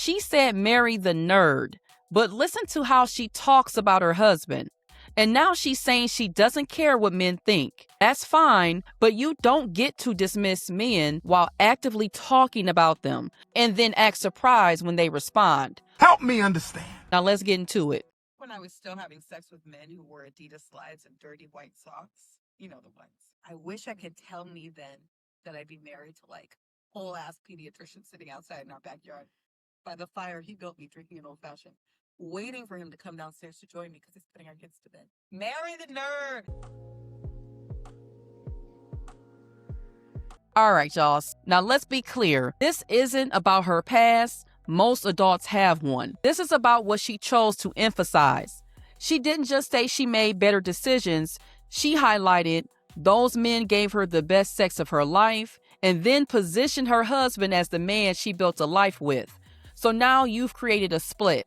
She said marry the nerd, but listen to how she talks about her husband. And now she's saying she doesn't care what men think. That's fine, but you don't get to dismiss men while actively talking about them and then act surprised when they respond. Help me understand. Now let's get into it. When I was still having sex with men who wore Adidas slides and dirty white socks, you know the ones. I wish I could tell me then that I'd be married to like whole ass pediatrician sitting outside in our backyard by the fire he built me drinking an old fashioned, waiting for him to come downstairs to join me because he's putting our kids to bed. Marry the nerd. All right, y'all. Now let's be clear. This isn't about her past. Most adults have one. This is about what she chose to emphasize. She didn't just say she made better decisions. She highlighted those men gave her the best sex of her life and then positioned her husband as the man she built a life with. So now you've created a split.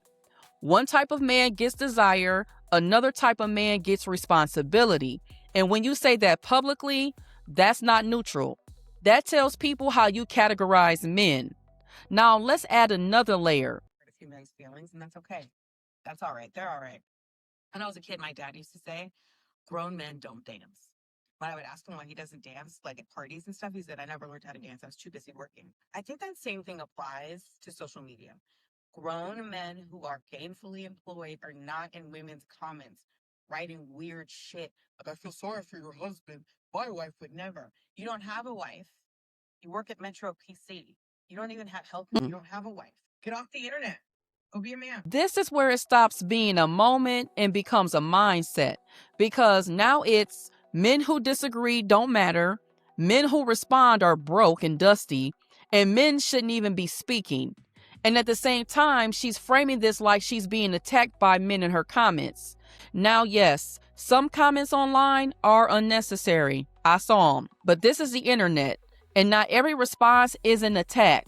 One type of man gets desire, another type of man gets responsibility. And when you say that publicly, that's not neutral. That tells people how you categorize men. Now let's add another layer. A few men's feelings, and that's okay. That's all right. They're all right. When I was a kid, my dad used to say, grown men don't dance. When I would ask him why he doesn't dance, like at parties and stuff, he said, I never learned how to dance. I was too busy working. I think that same thing applies to social media. Grown men who are gainfully employed are not in women's comments writing weird shit. Like, I feel sorry for your husband. My wife would never. You don't have a wife. You work at Metro PC. You don't even have help. You don't have a wife. Get off the internet. Go be a man. This is where it stops being a moment and becomes a mindset, because now it's men who disagree don't matter, men who respond are broke and dusty, and men shouldn't even be speaking. And at the same time, she's framing this like she's being attacked by men in her comments. Now, yes, some comments online are unnecessary. I saw them. But this is the internet, and not every response is an attack.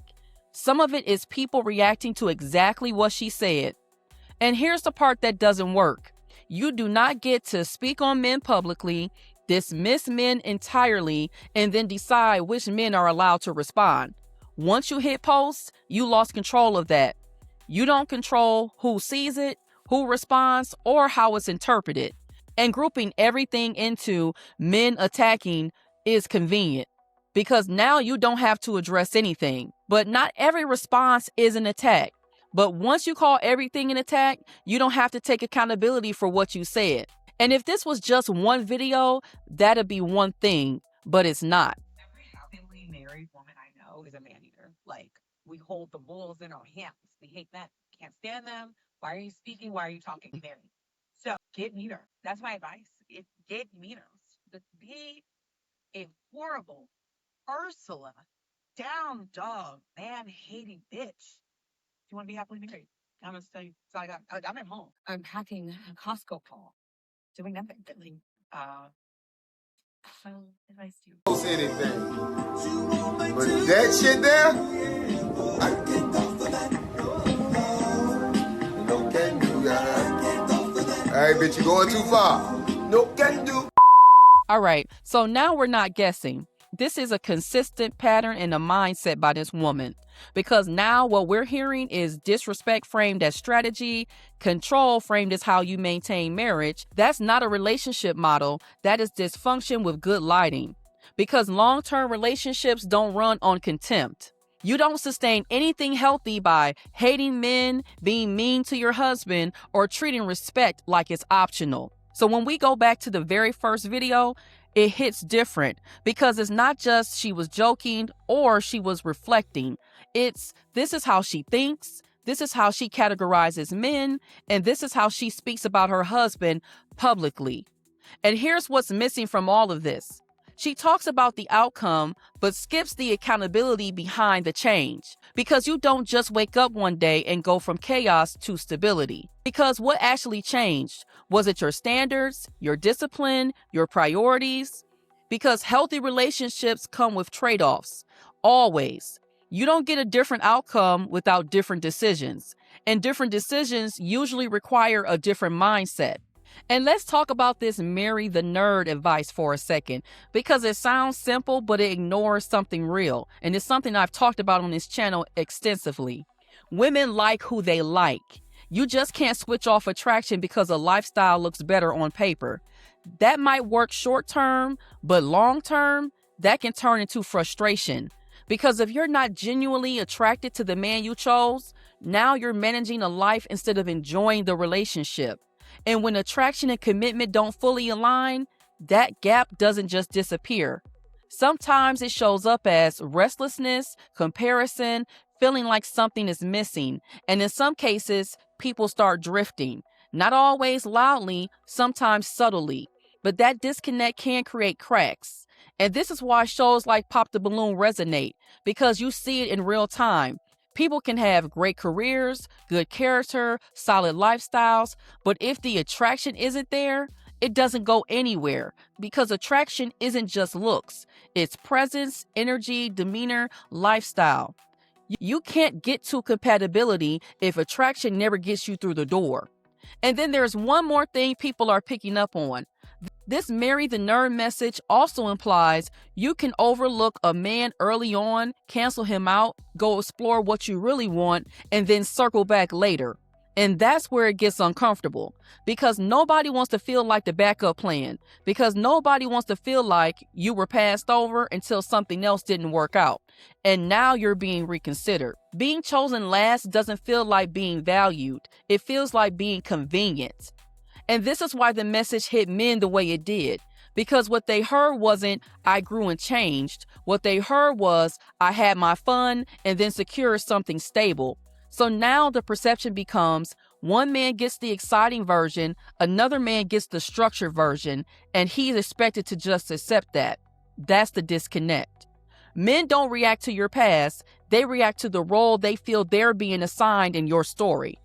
Some of it is people reacting to exactly what she said. And here's the part that doesn't work. You do not get to speak on men publicly, dismiss men entirely, and then decide which men are allowed to respond. Once you hit post, you lost control of that. You don't control who sees it, who responds, or how it's interpreted. And grouping everything into men attacking is convenient, because now you don't have to address anything. But not every response is an attack. But once you call everything an attack, you don't have to take accountability for what you said. And if this was just one video, that'd be one thing, but it's not. Every happily married woman I know is a man eater. Like, we hold the wolves in our hands. We hate men. Can't stand them. Why are you speaking? Why are you talking? Mary? So get meter. That's my advice. Get meters. Be a horrible Ursula, down dog, man-hating bitch. You want to be happily married? I'm going to tell you. So I'm at home. I'm packing a Costco haul. Doing nothing. Really. So advice to you. Post anything. But that shit there, no can do, guys. All right, bitch, you going too far. No can do. All right, so now we're not guessing. This is a consistent pattern and a mindset by this woman, because now what we're hearing is disrespect framed as strategy, control framed as how you maintain marriage. That's not a relationship model. That is dysfunction with good lighting, because long-term relationships don't run on contempt. You don't sustain anything healthy by hating men, being mean to your husband, or treating respect like it's optional. So when we go back to the very first video, it hits different, because it's not just she was joking or she was reflecting. This is how she thinks, this is how she categorizes men, and this is how she speaks about her husband publicly. And here's what's missing from all of this. She talks about the outcome, but skips the accountability behind the change. Because you don't just wake up one day and go from chaos to stability. Because what actually changed? Was it your standards, your discipline, your priorities? Because healthy relationships come with trade-offs. Always. You don't get a different outcome without different decisions. And different decisions usually require a different mindset. And let's talk about this marry the nerd advice for a second, because it sounds simple, but it ignores something real. And it's something I've talked about on this channel extensively. Women like who they like. You just can't switch off attraction because a lifestyle looks better on paper. That might work short term, but long term, that can turn into frustration. Because if you're not genuinely attracted to the man you chose, now you're managing a life instead of enjoying the relationship. And when attraction and commitment don't fully align, that gap doesn't just disappear. Sometimes it shows up as restlessness, comparison, feeling like something is missing. And in some cases, people start drifting. Not always loudly, sometimes subtly. But that disconnect can create cracks. And this is why shows like Pop the Balloon resonate, because you see it in real time. People can have great careers, good character, solid lifestyles, but if the attraction isn't there, it doesn't go anywhere, because attraction isn't just looks. It's presence, energy, demeanor, lifestyle. You can't get to compatibility if attraction never gets you through the door. And then there's one more thing people are picking up on. This marry the nerd message also implies you can overlook a man early on, cancel him out, go explore what you really want, and then circle back later. And that's where it gets uncomfortable, because nobody wants to feel like the backup plan, because nobody wants to feel like you were passed over until something else didn't work out, and now you're being reconsidered. Being chosen last doesn't feel like being valued. It feels like being convenient. And this is why the message hit men the way it did, because what they heard wasn't, I grew and changed. What they heard was, I had my fun and then secured something stable. So now the perception becomes, one man gets the exciting version, another man gets the structured version, and he's expected to just accept that. That's the disconnect. Men don't react to your past, they react to the role they feel they're being assigned in your story.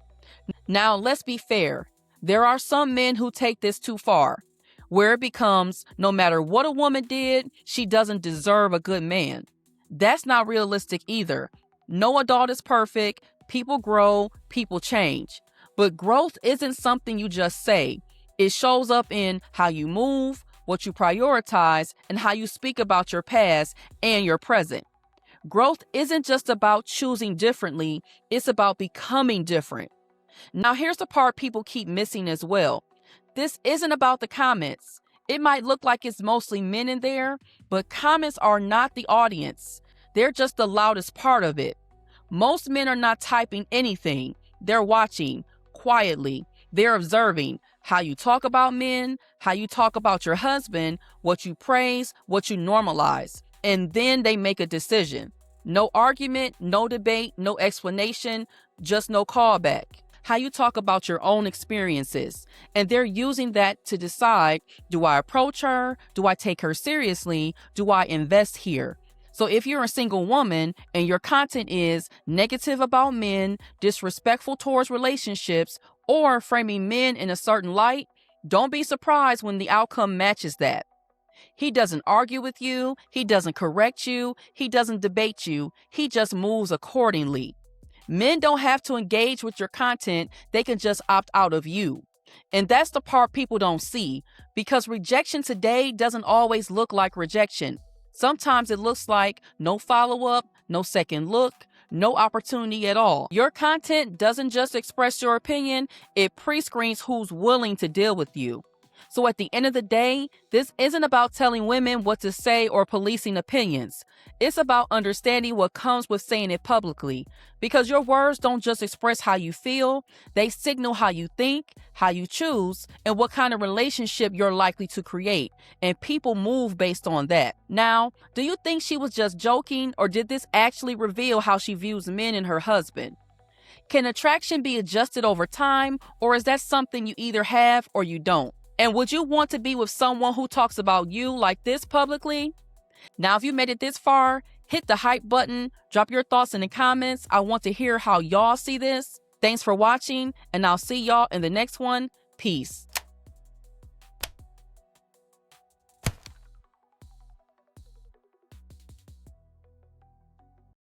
Now, let's be fair. There are some men who take this too far, where it becomes, no matter what a woman did, she doesn't deserve a good man. That's not realistic either. No adult is perfect. People grow, people change. But growth isn't something you just say. It shows up in how you move, what you prioritize, and how you speak about your past and your present. Growth isn't just about choosing differently, it's about becoming different. Now, here's the part people keep missing as well. This isn't about the comments. It might look like it's mostly men in there, but comments are not the audience. They're just the loudest part of it. Most men are not typing anything. They're watching quietly. They're observing how you talk about men, how you talk about your husband, what you praise, what you normalize. And then they make a decision. No argument, no debate, no explanation, just no callback. How you talk about your own experiences. And they're using that to decide, do I approach her? Do I take her seriously? Do I invest here? So if you're a single woman and your content is negative about men, disrespectful towards relationships, or framing men in a certain light, don't be surprised when the outcome matches that. He doesn't argue with you. He doesn't correct you. He doesn't debate you. He just moves accordingly. Men don't have to engage with your content. They can just opt out of you. And that's the part people don't see, because rejection today doesn't always look like rejection. Sometimes it looks like no follow-up, no second look, no opportunity at all. Your content doesn't just express your opinion, it pre-screens who's willing to deal with you. So at the end of the day, this isn't about telling women what to say or policing opinions. It's about understanding what comes with saying it publicly. Because your words don't just express how you feel, they signal how you think, how you choose, and what kind of relationship you're likely to create. And people move based on that. Now, do you think she was just joking, or did this actually reveal how she views men and her husband? Can attraction be adjusted over time, or is that something you either have or you don't? And would you want to be with someone who talks about you like this publicly? Now, if you made it this far, hit the hype button, drop your thoughts in the comments. I want to hear how y'all see this. Thanks for watching, and I'll see y'all in the next one. Peace.